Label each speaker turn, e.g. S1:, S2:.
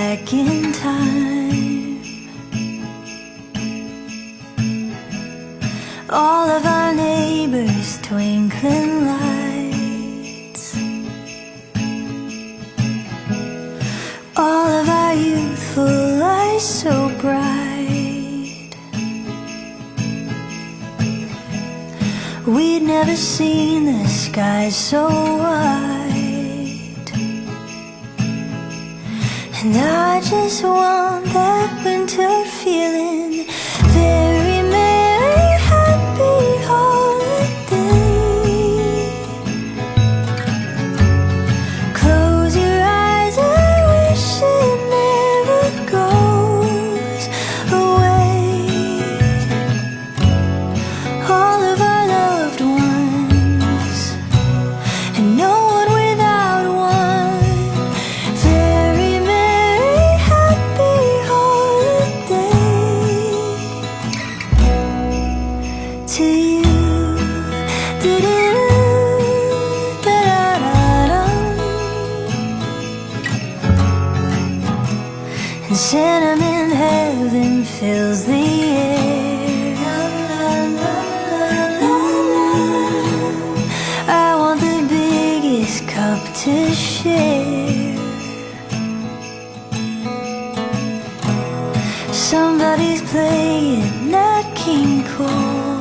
S1: back in time. All of our neighbors' twinkling lights, all of our youthful eyes so bright. We'd never seen the sky so wide, and I just want that winter feeling. Very merry, happy holiday. Close your eyes, I wish it never goes away. All of our loved ones, and no one without one. Very merry, happy holiday to you. Da-da-da-da-da. And sentiment heaven fills the air. I want the biggest cup to share. Somebody's playing Nat King Cole.